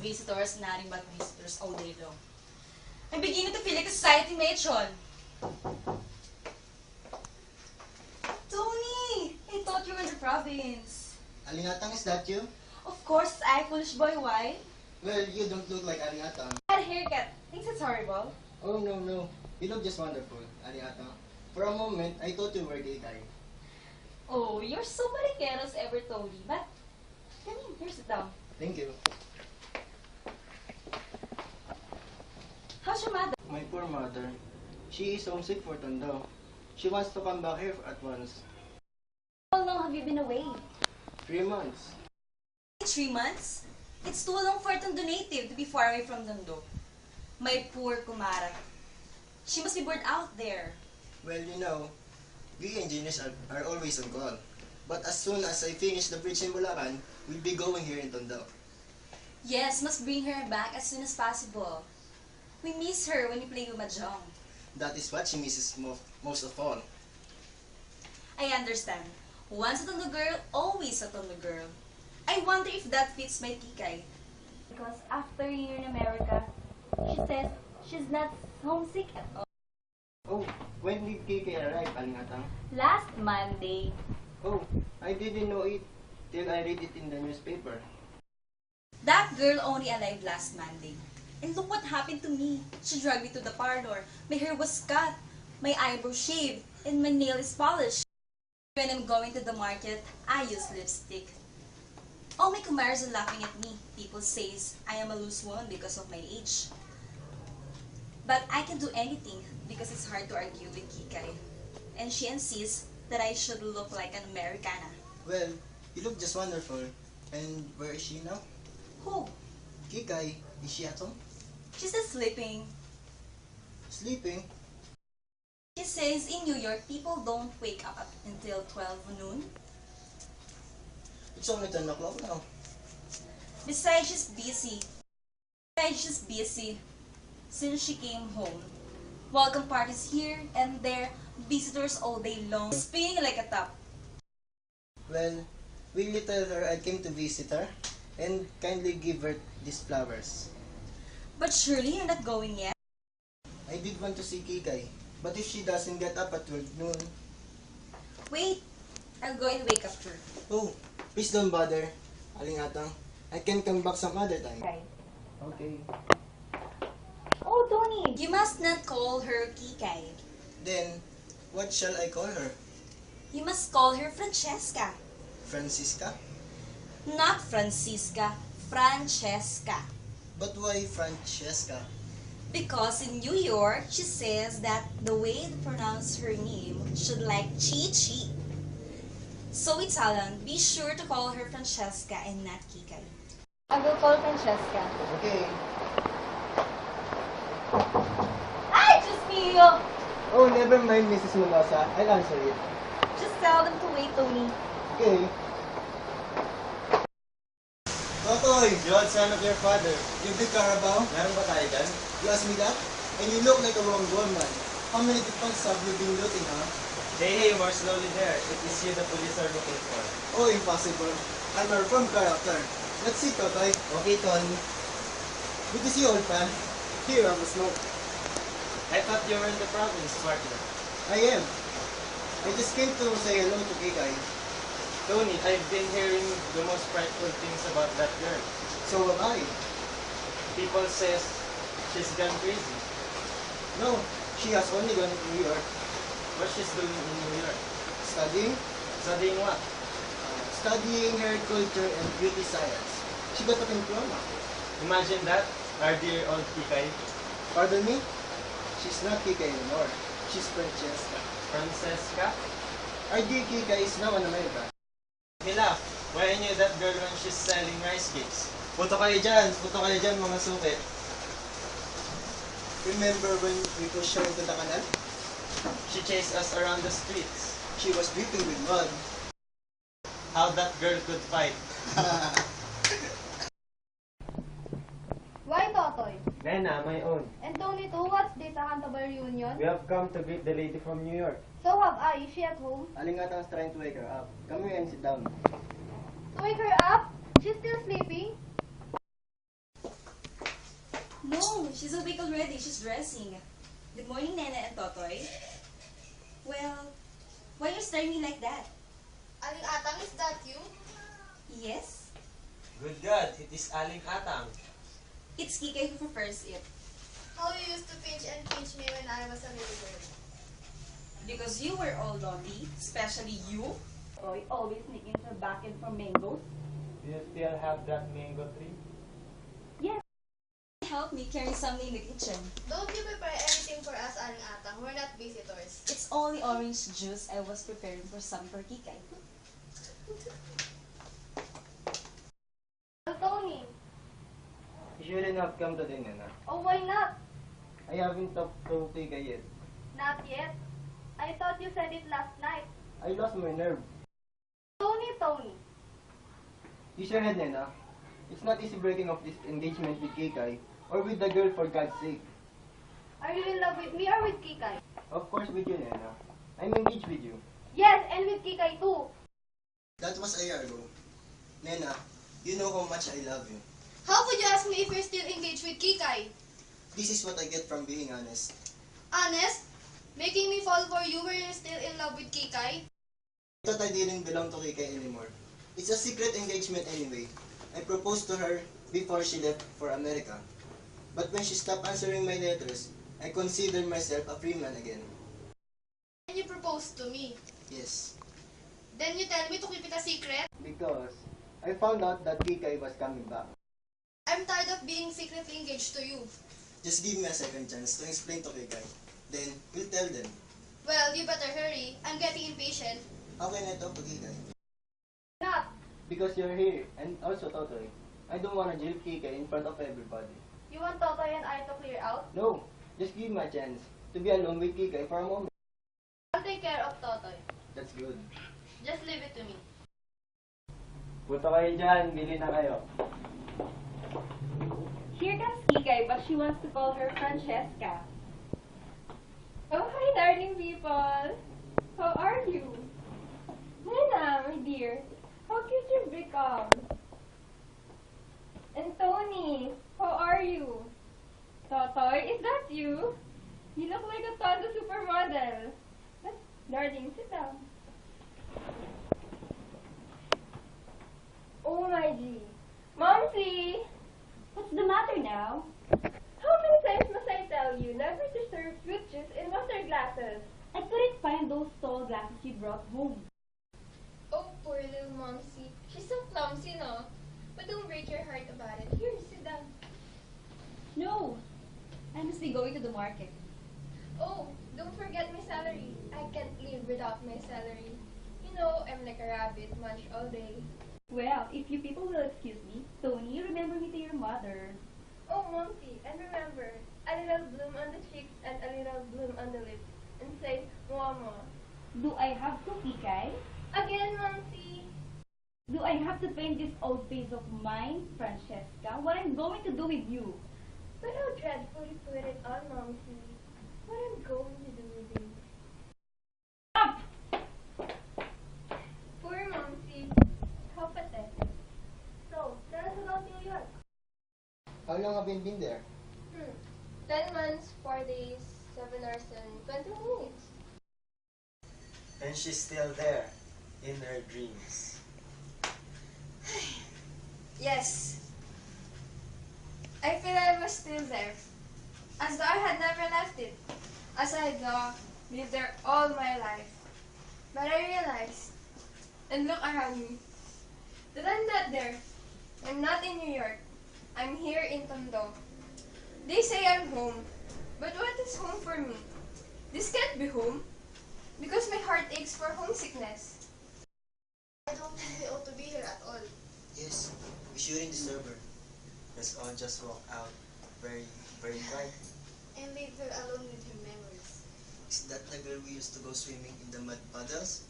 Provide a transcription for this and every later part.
visitors, nothing but visitors all day long. I'm beginning to feel like a society matron. Tony! I thought you were in the province. Alingatang, is that you? Of course, I, foolish boy, why? Well, you don't look like Alingatang. I had a haircut. Thinks it's horrible. Oh, no. You look just wonderful, Alingatang. For a moment, I thought you were gay guy. Oh, you're so mariqueros ever, Tony. But, come in, here, sit down. Thank you. How's your mother? My poor mother. She is homesick for Tondo. She wants to come back here at once. How long have you been away? 3 months. 3 months? It's too long for a Tondo native to be far away from Tondo. My poor Kumara. She must be bored out there. Well, you know, we engineers are always on call. But as soon as I finish the bridge in Bulacan, we'll be going here in Tondo. Yes, must bring her back as soon as possible. We miss her when we play with Mahjong. That is what she misses most of all. I understand. Once a Tondo girl, always a Tondo girl. I wonder if that fits my Kikay. Because after a year in America, she says she's not homesick at all. Oh, when did KK arrive, Alingatang? Last Monday. Oh, I didn't know it till I read it in the newspaper. That girl only arrived last Monday. And look what happened to me. She dragged me to the parlor. My hair was cut, my eyebrow shaved, and my nail is polished. When I'm going to the market, I use lipstick. All my kumaras are laughing at me. People says I am a loose woman because of my age. But I can do anything because it's hard to argue with Kikay. And she insists that I should look like an Americana. Well, you look just wonderful. And where is she now? Who? Kikay, is she at home? She's still sleeping. Sleeping? She says in New York, people don't wake up until 12 noon. It's only 10 o'clock now. Besides, she's busy. Since she came home. Welcome parties here and there, visitors all day long, spinning like a top. Well, will you tell her I came to visit her? And kindly give her these flowers. But surely you're not going yet? I did want to see Kikay. But if she doesn't get up at 12 noon... Wait, I'm going to wake up her. Oh, please don't bother, Alingatang. I can come back some other time. Okay. Okay. Oh, Tony! You must not call her Kikay. Then, what shall I call her? You must call her Francesca. Francisca? Not Francisca, Francesca. But why Francesca? Because in New York, she says that the way to pronounce her name should like Chi-Chi. So Italian, be sure to call her Francesca and not Kikay. I will call Francesca. Okay. Ay, Diyos mio! Oh, never mind, Mrs. Mendoza. I'll answer it. Just tell them to wait, Tony. Okay. Totoy, John, son of your father. You big Carabao? Meron ba tayo dyan? You ask me that? And you look like a wrong woman. How many different have you been looting, huh? Hey, more slowly there. It is you the police are looking for. Oh, impossible. I'm a reformed character. Let's see, Totoy. Okay, Tony. Good to see you, old pal. Here, have a smoke. I thought you were in the province, partner. I am. I just came to say hello to Kikay. Tony, I've been hearing the most frightful things about that girl. So have I. People says she's gone crazy. No, she has only gone to New York. What she's doing in New York? Studying? Studying what? Studying hair culture and beauty science. She got a diploma. Imagine that, our dear old Kikay. Pardon me? She's not Kikay anymore. She's Francesca. Francesca? Our dear Kikay is now in America. Mila, why I knew that girl when she's selling rice cakes. Puto kayo dyan mga sukit. Remember when we pushed her into the canal? She chased us around the streets. She was dripping with mud. How that girl could fight. Why, Totoy? Nena, my own. And Tony too, what's this, a Canterbury reunion? We have come to greet the lady from New York. So have I. Is she at home? Alingatang's trying to wake her up. Come here and sit down. To wake her up? She's still sleeping? No, she's awake already. She's dressing. Good morning, Nana and Totoy. Well, why are you staring me like that? Aling Atang, is that you? Yes, Good God, it is Aling Atang. it's Kike who prefers it. How you used to pinch and pinch me when I was a little girl. Because you were all naughty, especially you. Toy always sneaking to the back end for mangoes. Do you still have that mango tree? Yes. Help me carry something in the kitchen. Don't you prepare anything for us, Aling Atang? We're not visitors. It's only orange juice I was preparing for some for Kikay. Oh, Tony. You shouldn't have come today, Nana. Oh, why not? I haven't talked to Tika yet. Not yet. I thought you said it last night. I lost my nerve. Tony. Use your head, Nana. It's not easy breaking off this engagement with Kikai or with the girl, for God's sake. Are you in love with me or with Kikay? Of course with you, Nana. I'm engaged with you. Yes, and with Kikay too. That was a year ago. Nena, you know how much I love you. How could you ask me if you're still engaged with Kikay? This is what I get from being honest. Honest? Making me fall for you where you're still in love with Kikay? I thought I didn't belong to Kikay anymore. It's a secret engagement anyway. I proposed to her before she left for America. But when she stopped answering my letters, I considered myself a free man again. And you proposed to me. Yes. Then you tell me to keep it a secret? Because I found out that Kikai was coming back. I'm tired of being secretly engaged to you. Just give me a second chance to explain to Kikay. Then, we'll tell them. Well, you better hurry. I'm getting impatient. How can I talk to Kikay? Not. Because you're here, and also Totoy. I don't want to jail Kikai in front of everybody. You want Totoy and I to clear out? No, just give me a chance to be alone with Kikai for a moment. I'll take care of Totoy. That's good. Just leave it to me. Punta kayo dyan, bili na kayo. Here comes Kikay, but she wants to call her Francesca. Oh, hi, darling people. How are you? Nana, my dear. How cute you've become. And Tony, how are you? Totoy, is that you? You look like a Tondo supermodel. Darling, sit down. Oh my G. Momsy! What's the matter now? How many times must I tell you never to serve fruit juice in water glasses? I couldn't find those tall glasses you brought home. Oh, poor little Momsy. She's so clumsy, no? But don't break your heart about it. Here, sit down. No, I must be going to the market. Oh, don't forget my salary. I can't live without my salary. You know, I'm like a rabbit, munch all day. Well, if you people will excuse me, Tony, remember me to your mother. Oh, Momsy, and remember, a little bloom on the cheeks and a little bloom on the lips. And say, Mama. Do I have to, Kikay? Again, Momsy. Do I have to paint this old face of mine, Francesca? What I'm going to do with you? But how dreadfully put it on, Momsy. What I'm going to do with you. Up! Poor Momsy. How pathetic. So, tell us about New York. How long have you been there? 10 months, 4 days, 7 hours, and 20 minutes. And she's still there, in her dreams. Yes. I feel I was still there. As though I had never left it. As I had lived there all my life. But I realized, and look around me, that I'm not there. I'm not in New York. I'm here in Tondo. They say I'm home. But what is home for me? This can't be home. Because my heart aches for homesickness. I don't think we ought to be here at all. Yes, we shouldn't disturb her. Let's all just walk out. Very, very bright. And leave her alone with her memories. Is that the girl we used to go swimming in the mud puddles?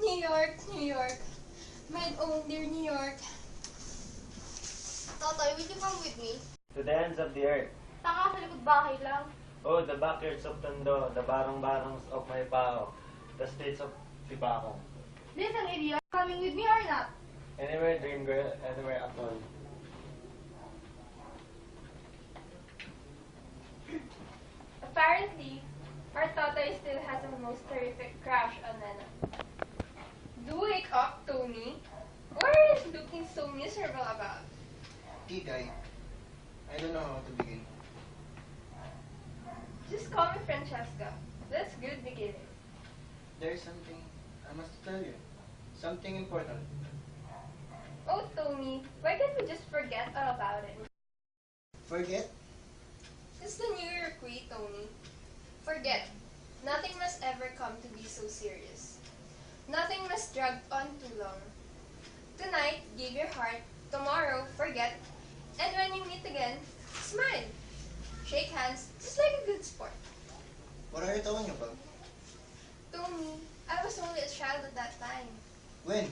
New York, New York. My own dear New York. Totoy, will you come with me? To the ends of the earth. Taka sa likod bahay lang. Oh, the backyards of Tondo, the barong-barongs of my pao, the streets of Tibacong. Listen, idiot. Coming with me or not? Anywhere, dream girl, anywhere at all. Apparently, our Totoy still has the most terrific crush on Nana. Do wake up, Tony. What are you looking so miserable about? Kikay, I don't know how to begin. Just call me Francesca. That's good beginning. There's something I must tell you. Something important. Oh, Tony, why can't we just forget all about it? Forget? It's the New Year Queen, Tony. Forget. Nothing must ever come to be so serious. Nothing must drag on too long. Tonight, give your heart. Tomorrow, forget. And when you meet again, smile. Shake hands, just like a good sport. What are you talking about? Tony, I was only a child at that time. When?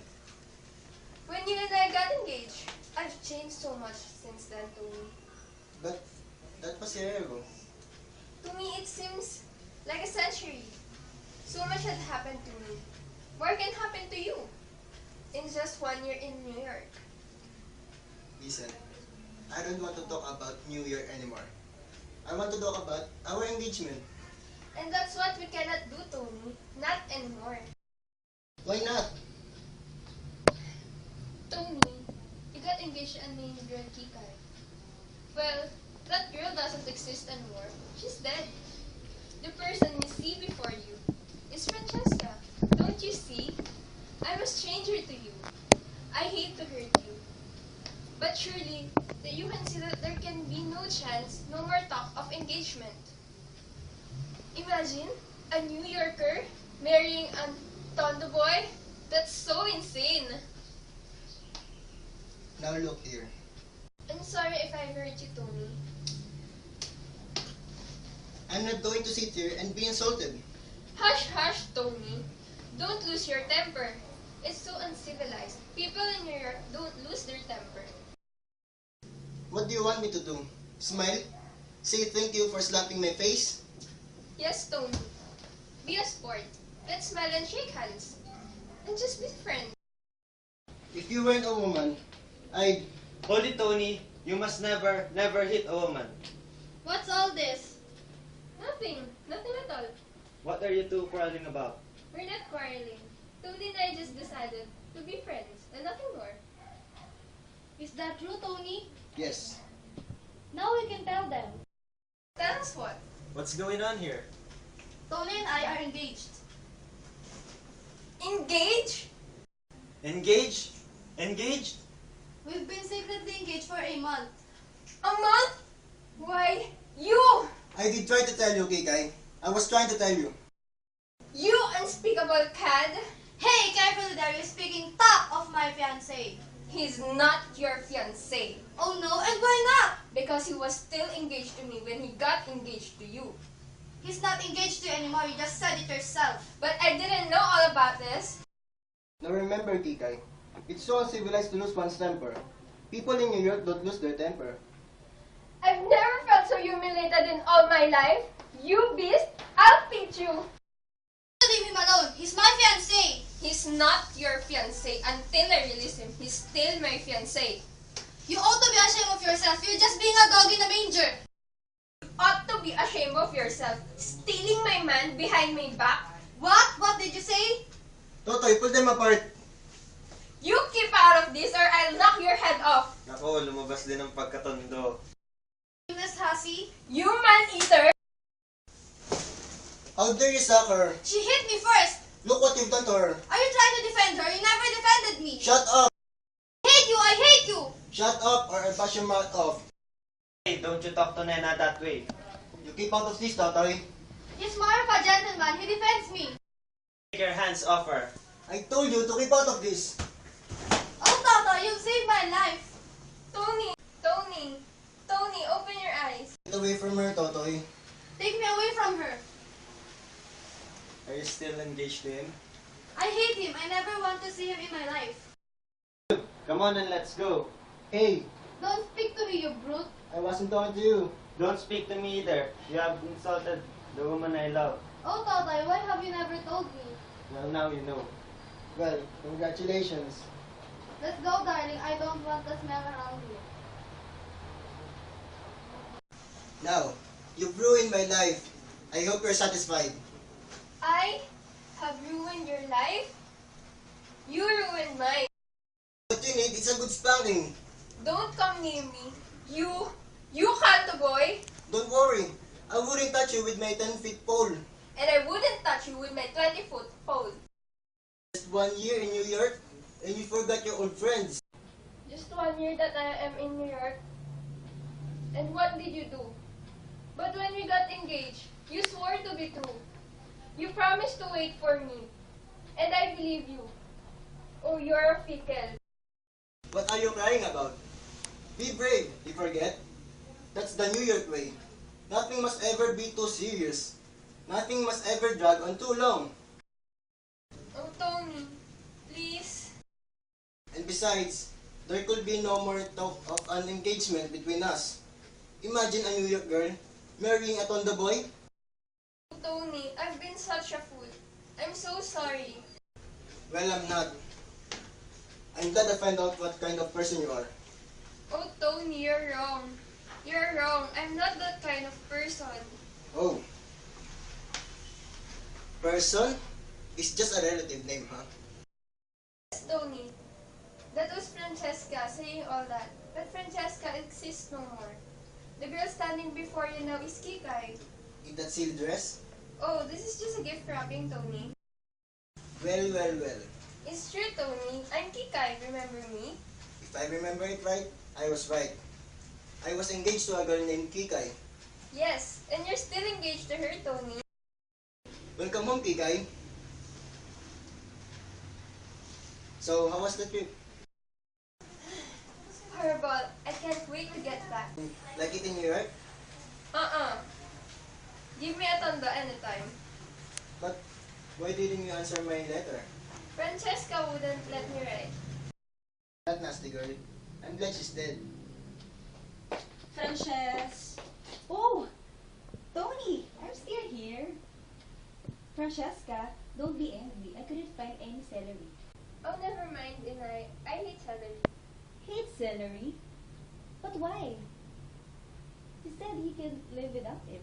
When you and I got engaged, I've changed so much since then, Tony. But that was a year ago. To me, it seems like a century. So much had happened to me. More can happen to you. In just 1 year in New York. Listen, I don't want to talk about New Year anymore. I want to talk about our engagement. And that's what we cannot do, Tony. Not anymore. Why not? Tony, you got engaged to a named girl, Kikay. Well, that girl doesn't exist anymore. She's dead. The person you see before you is Francesca. Don't you see? I'm a stranger to you. I hate to hurt you. But surely, that you can see that there can be no chance, no more talk of engagement. Imagine a New Yorker marrying a Tondo boy? That's so insane. Now look here. I'm sorry if I hurt you, Tony. I'm not going to sit here and be insulted. Hush, hush, Tony. Don't lose your temper. It's so uncivilized. People in New York don't lose their temper. What do you want me to do? Smile? Say thank you for slapping my face? Yes, Tony. Be a sport. Let's smile and shake hands. And just be friends. If you weren't a woman, I'd... Hold it, Tony. You must never, never hit a woman. What's all this? Nothing. Nothing at all. What are you two quarreling about? We're not quarreling. Tony and I just decided to be friends and nothing more. Is that true, Tony? Yes. Now we can tell them. Tell us what? What's going on here? Tony and I are engaged. Engage? Engaged? Engaged? We've been secretly engaged for a month. A month? Why, you! I did try to tell you, Kikay. I was trying to tell you. You unspeakable cad! Hey, careful there, you're speaking top of my fiancé. He's not your fiancé. Oh no, and why not? Because he was still engaged to me when he got engaged to you. He's not engaged to you anymore, you just said it yourself. But I didn't know all about this. Now remember, Kikay, it's so uncivilized to lose one's temper. People in New York don't lose their temper. I've never felt so humiliated in all my life. You beast, I'll teach you. Leave him alone, he's my fiancé. He's not your fiancé. Until I release him, he's still my fiancé. You ought to be ashamed of yourself, you're just being a dog in a manger. Ought to be ashamed of yourself. Stealing my man behind my back. What? What did you say? Totoy, pull them apart. You keep out of this or I'll knock your head off. Nako, lumabas din ang pagkatondo. Miss Hussey? You man-eater! How dare you suck her? She hit me first. Look what you've done to her. Are you trying to defend her? You never defended me. Shut up! I hate you, I hate you. Shut up or I'll bash your mouth off. Hey, don't you talk to Nena that way. You keep out of this, Totoy. He's more of a gentleman, he defends me. Take your hands off her. I told you to keep out of this. Oh, Toto, you've saved my life. Tony! Tony! Tony, open your eyes. Get away from her, Totoy. Take me away from her. Are you still engaged to him? I hate him. I never want to see him in my life. Come on and let's go. Hey, Don't speak to me, you brute. I wasn't talking to you. Don't speak to me either. You have insulted the woman I love. Oh, Totoy, why have you never told me? Well, now you know. Well, congratulations. Let's go, darling. I don't want the smell around you. Now, you've ruined my life. I hope you're satisfied. I have ruined your life? You ruined mine. What you need is a good spanking. Don't come near me. You can't, boy. Don't worry, I wouldn't touch you with my 10-foot pole. And I wouldn't touch you with my 20-foot pole. Just 1 year in New York, and you forgot your old friends. Just 1 year that I am in New York. And what did you do? But when we got engaged, you swore to be true. You promised to wait for me. And I believe you. Oh, you're fickle. What are you crying about? Be brave, you forget? That's the New York way. Nothing must ever be too serious. Nothing must ever drag on too long. Oh, Tony, please. And besides, there could be no more talk of an engagement between us. Imagine a New York girl marrying a Tondo boy. Oh, Tony, I've been such a fool. I'm so sorry. Well, I'm not. I'm glad I find out what kind of person you are. Oh, Tony, you're wrong. You're wrong. I'm not that kind of person. Oh. Person is just a relative name, huh? Yes, Tony. That was Francesca saying all that. But Francesca exists no more. The girl standing before you now is Kikay. In that silk dress? Oh, this is just a gift wrapping, Tony. Well, well, well. It's true, Tony. I'm Kikay. Remember me? If I remember it right, I was right. I was engaged to a girl named Kikay. Yes, and you're still engaged to her, Tony. Welcome home, Kikay. So, how was the trip? Horrible. I can't wait to get back. Like it in New York? Give me a Tondo anytime. But, why didn't you answer my letter? Francesca wouldn't let me write. That nasty girl. I'm glad she's dead. Frances. Oh, Tony, I'm still here. Francesca, don't be angry. I couldn't find any celery. Oh, never mind, Inay. I hate celery. Hate celery? But why? He said he can live without it.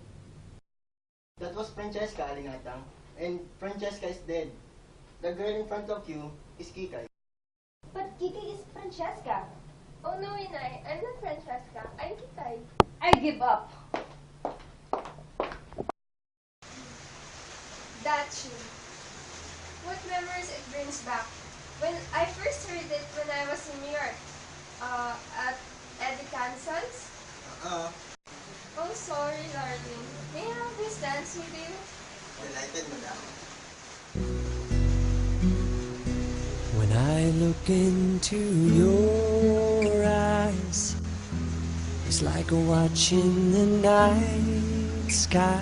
That was Francesca, Alingatang. And Francesca is dead. The girl in front of you is Kikay. But Kiki is Francesca. Oh no, Inay. I'm not Francesca. I'm Kikay. I give up. That tune. What memories it brings back. When I first heard it when I was in New York. At Eddie Canson's. Oh, sorry, darling. May I have this dance with you? Delighted, madam. When I look into your eyes, it's like watching the night sky